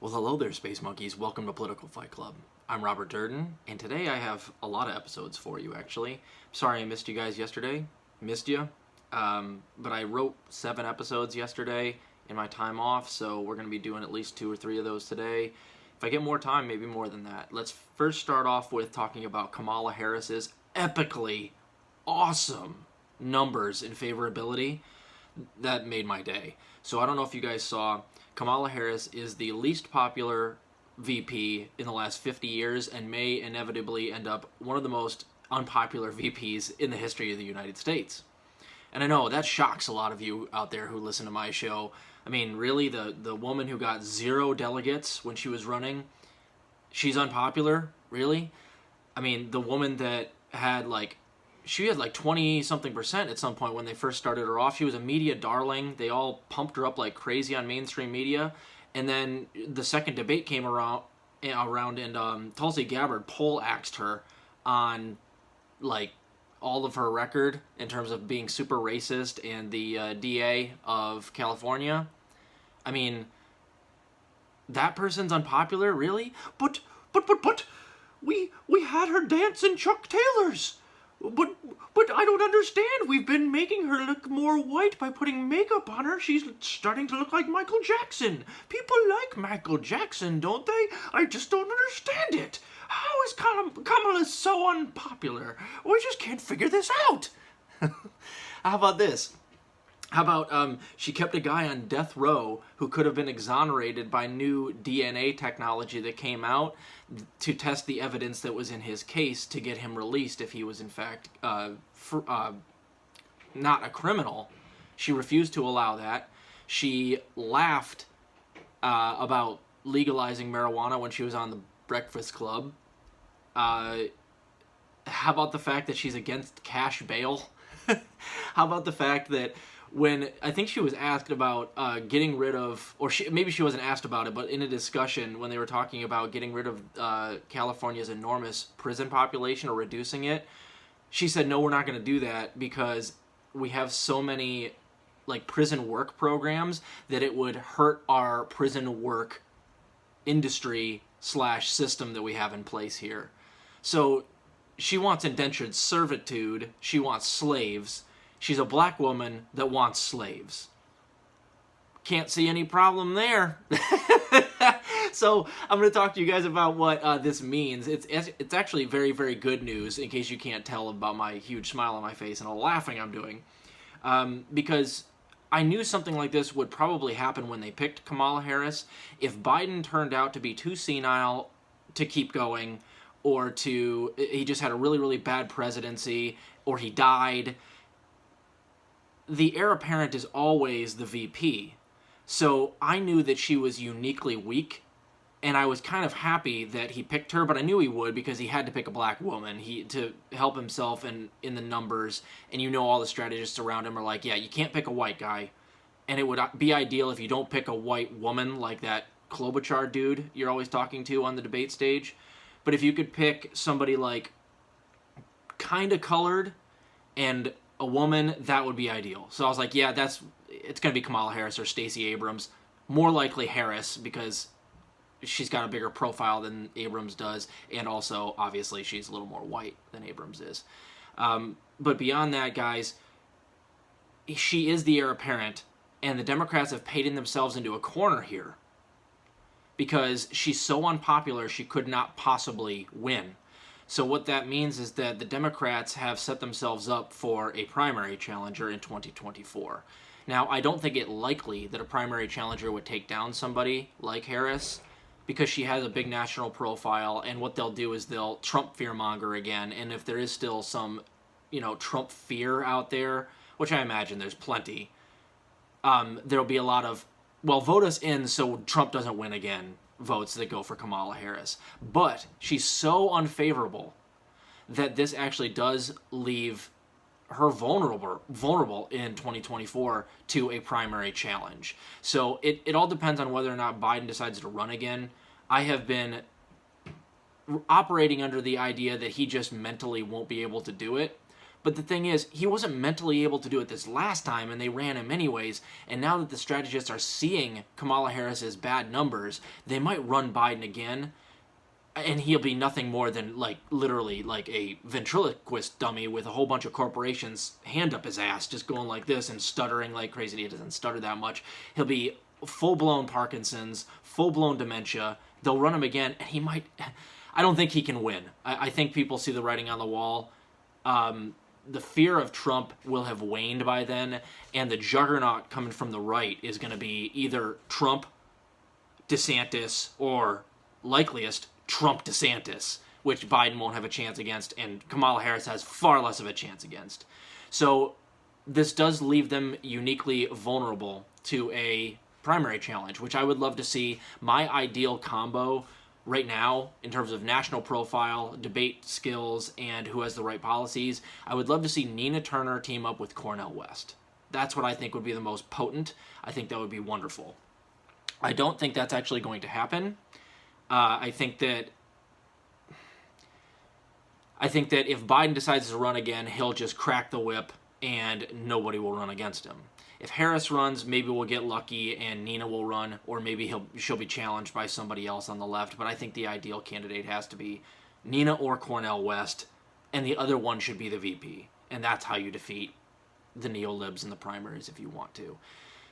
Well, hello there, Space Monkeys. Welcome to Political Fight Club. I'm Robert Durden, and today I have a lot of episodes for you, actually. Sorry I missed you guys yesterday. Missed you. But I wrote 7 episodes yesterday in my time off, so we're going to be doing at least 2 or 3 of those today. If I get more time, maybe more than that. Let's first start off with talking about Kamala Harris's epically awesome numbers in favorability. That made my day. So I don't know if you guys saw, Kamala Harris is the least popular VP in the last 50 years and may inevitably end up one of the most unpopular VPs in the history of the United States. And I know that shocks a lot of you out there who listen to my show. I mean, really, the woman who got 0 delegates when she was running, she's unpopular? Really? I mean, the woman that had she had 20-something% at some point when they first started her off. She was a media darling. They all pumped her up like crazy on mainstream media. And then the second debate came around and Tulsi Gabbard poleaxed her on all of her record in terms of being super racist and the DA of California. I mean, that person's unpopular, really? But we had her dance in Chuck Taylor's. But I don't understand. We've been making her look more white by putting makeup on her. She's starting to look like Michael Jackson. People like Michael Jackson, don't they? I just don't understand it. How is Kamala so unpopular? We just can't figure this out. How about this? How about she kept a guy on death row who could have been exonerated by new DNA technology that came out to test the evidence that was in his case to get him released if he was in fact not a criminal. She refused to allow that. She laughed about legalizing marijuana when she was on the Breakfast Club. How about the fact that she's against cash bail? How about the fact that when I think she was asked about getting rid of, or maybe she wasn't asked about it, but in a discussion when they were talking about getting rid of California's enormous prison population or reducing it, she said, no, we're not going to do that because we have so many prison work programs that it would hurt our prison work industry / system that we have in place here. So she wants indentured servitude. She wants slaves. She's a black woman that wants slaves. Can't see any problem there. So I'm going to talk to you guys about what this means. It's actually very, very good news, in case you can't tell about my huge smile on my face and all the laughing I'm doing. Because I knew something like this would probably happen when they picked Kamala Harris. If Biden turned out to be too senile to keep going, or he just had a really, really bad presidency, or he died, the heir apparent is always the VP. So I knew that she was uniquely weak, and I was kind of happy that he picked her, but I knew he would because he had to pick a black woman to help himself in the numbers, and all the strategists around him are like, yeah, you can't pick a white guy, and it would be ideal if you don't pick a white woman like that Klobuchar dude you're always talking to on the debate stage, but if you could pick somebody kind of colored and a woman, that would be ideal. So I was like, yeah, it's going to be Kamala Harris or Stacey Abrams. More likely Harris because she's got a bigger profile than Abrams does, and also, obviously, she's a little more white than Abrams is. But beyond that, guys, she is the heir apparent, and the Democrats have painted themselves into a corner here because she's so unpopular she could not possibly win. So what that means is that the Democrats have set themselves up for a primary challenger in 2024. Now, I don't think it likely that a primary challenger would take down somebody like Harris because she has a big national profile, and what they'll do is they'll Trump fearmonger again, and if there is still some, Trump fear out there, which I imagine there's plenty, there'll be a lot of, well, vote us in so Trump doesn't win again votes that go for Kamala Harris. But she's so unfavorable that this actually does leave her vulnerable in 2024 to a primary challenge. So it all depends on whether or not Biden decides to run again. I have been operating under the idea that he just mentally won't be able to do it. But the thing is, he wasn't mentally able to do it this last time, and they ran him anyways. And now that the strategists are seeing Kamala Harris's bad numbers, they might run Biden again, and he'll be nothing more than, like, literally, like a ventriloquist dummy with a whole bunch of corporations hand up his ass, just going like this and stuttering like crazy. He doesn't stutter that much. He'll be full-blown Parkinson's, full-blown dementia. They'll run him again, and he might... I don't think he can win. I think people see the writing on the wall. The fear of Trump will have waned by then, and the juggernaut coming from the right is going to be either Trump, DeSantis, or likeliest, Trump DeSantis, which Biden won't have a chance against, and Kamala Harris has far less of a chance against. So this does leave them uniquely vulnerable to a primary challenge, which I would love to see. My ideal combo right now, in terms of national profile, debate skills, and who has the right policies, I would love to see Nina Turner team up with Cornel West. That's what I think would be the most potent. I think that would be wonderful. I don't think that's actually going to happen. I think that if Biden decides to run again, he'll just crack the whip and nobody will run against him. If Harris runs, maybe we'll get lucky and Nina will run, or maybe she'll be challenged by somebody else on the left. But I think the ideal candidate has to be Nina or Cornel West, and the other one should be the VP. And that's how you defeat the neolibs in the primaries if you want to.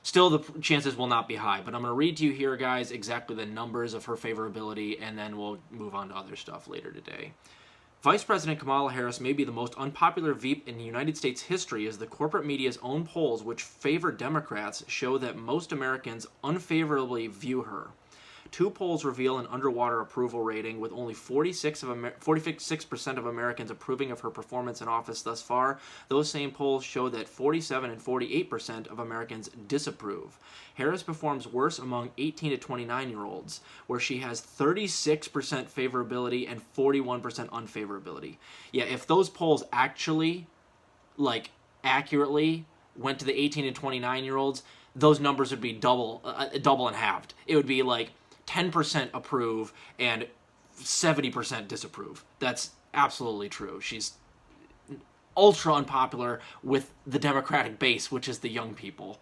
Still, the chances will not be high, but I'm going to read to you here, guys, exactly the numbers of her favorability, and then we'll move on to other stuff later today. Vice President Kamala Harris may be the most unpopular VP in United States history, as the corporate media's own polls, which favor Democrats, show that most Americans unfavorably view her. Two polls reveal an underwater approval rating, with only 46% of Americans approving of her performance in office thus far. Those same polls show that 47 and 48% of Americans disapprove. Harris performs worse among 18 to 29-year-olds, where she has 36% favorability and 41% unfavorability. Yeah, if those polls actually, like, accurately went to the 18 and 29-year-olds, those numbers would be double and halved. It would be like 10% approve and 70% disapprove. That's absolutely true. She's ultra unpopular with the Democratic base, which is the young people.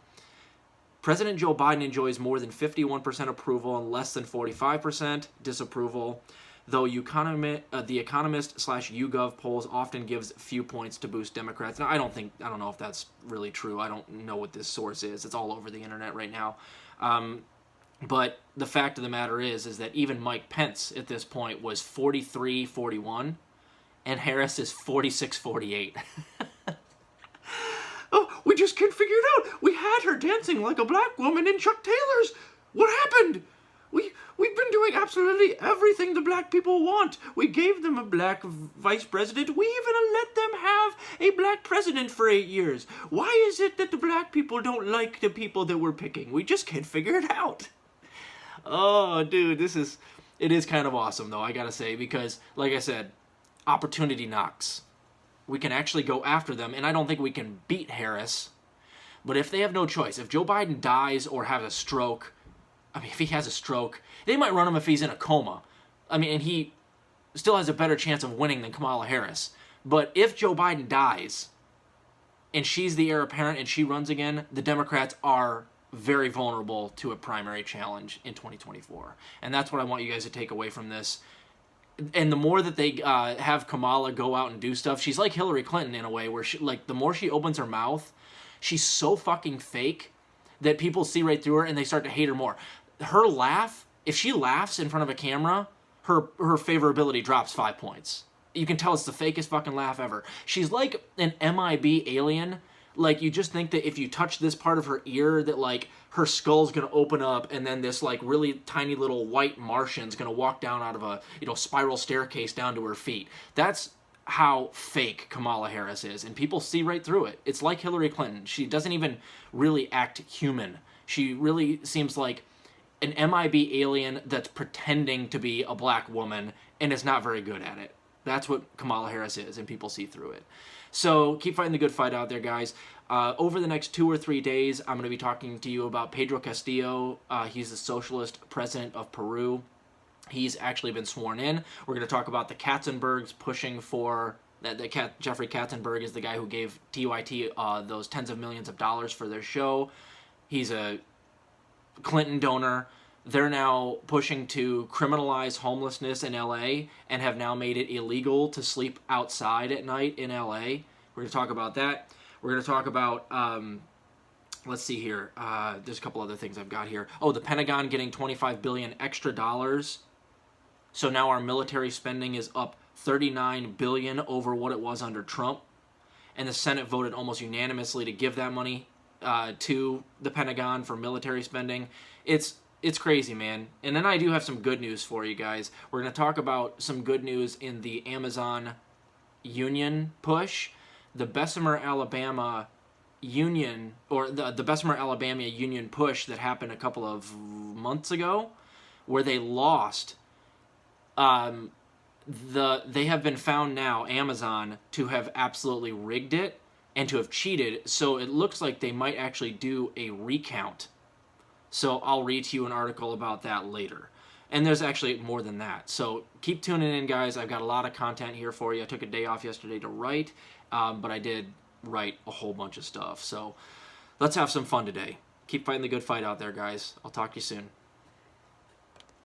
President Joe Biden enjoys more than 51% approval and less than 45% disapproval, though The Economist/YouGov polls often gives few points to boost Democrats. Now, I don't know if that's really true. I don't know what this source is. It's all over the internet right now. But the fact of the matter is that even Mike Pence at this point was 43-41, and Harris is 46-48. Oh, we just can't figure it out. We had her dancing like a black woman in Chuck Taylor's. What happened? We've been doing absolutely everything the black people want. We gave them a black vice president. We even let them have a black president for 8 years. Why is it that the black people don't like the people that we're picking? We just can't figure it out. Oh, dude, it is kind of awesome, though, I gotta say, because, like I said, opportunity knocks. We can actually go after them, and I don't think we can beat Harris. But if they have no choice, if Joe Biden dies or has a stroke, if he has a stroke, they might run him if he's in a coma. And he still has a better chance of winning than Kamala Harris. But if Joe Biden dies, and she's the heir apparent and she runs again, the Democrats are very vulnerable to a primary challenge in 2024. And that's what I want you guys to take away from this. And the more that they have Kamala go out and do stuff, she's like Hillary Clinton in a way, where the more she opens her mouth, she's so fucking fake that people see right through her and they start to hate her more. Her laugh, if she laughs in front of a camera, her favorability drops 5 points. You can tell it's the fakest fucking laugh ever. She's like an MIB alien. Like, you just think that if you touch this part of her ear, that, like, her skull's gonna open up, and then this, like, really tiny little white Martian's gonna walk down out of a, spiral staircase down to her feet. That's how fake Kamala Harris is, and people see right through it. It's like Hillary Clinton. She doesn't even really act human. She really seems like an MIB alien that's pretending to be a black woman and is not very good at it. That's what Kamala Harris is, and people see through it. So keep fighting the good fight out there, guys. Over the next 2 or 3 days, I'm going to be talking to you about Pedro Castillo. He's the socialist president of Peru. He's actually been sworn in. We're going to talk about the Katzenbergs pushing for Jeffrey Katzenberg is the guy who gave TYT those tens of millions of dollars for their show. He's a Clinton donor. They're now pushing to criminalize homelessness in LA and have now made it illegal to sleep outside at night in LA. We're going to talk about that. We're going to talk about, let's see here. There's a couple other things I've got here. Oh, the Pentagon getting $25 billion extra dollars. So now our military spending is up $39 billion over what it was under Trump. And the Senate voted almost unanimously to give that money to the Pentagon for military spending. It's crazy, man. And then I do have some good news for you guys. We're going to talk about some good news in the Amazon union push. The Bessemer, Alabama union, or the Bessemer, Alabama union push that happened a couple of months ago, where they lost. They have been found now, Amazon, to have absolutely rigged it and to have cheated. So it looks like they might actually do a recount. So I'll read to you an article about that later. And there's actually more than that. So keep tuning in, guys. I've got a lot of content here for you. I took a day off yesterday to write, but I did write a whole bunch of stuff. So let's have some fun today. Keep fighting the good fight out there, guys. I'll talk to you soon.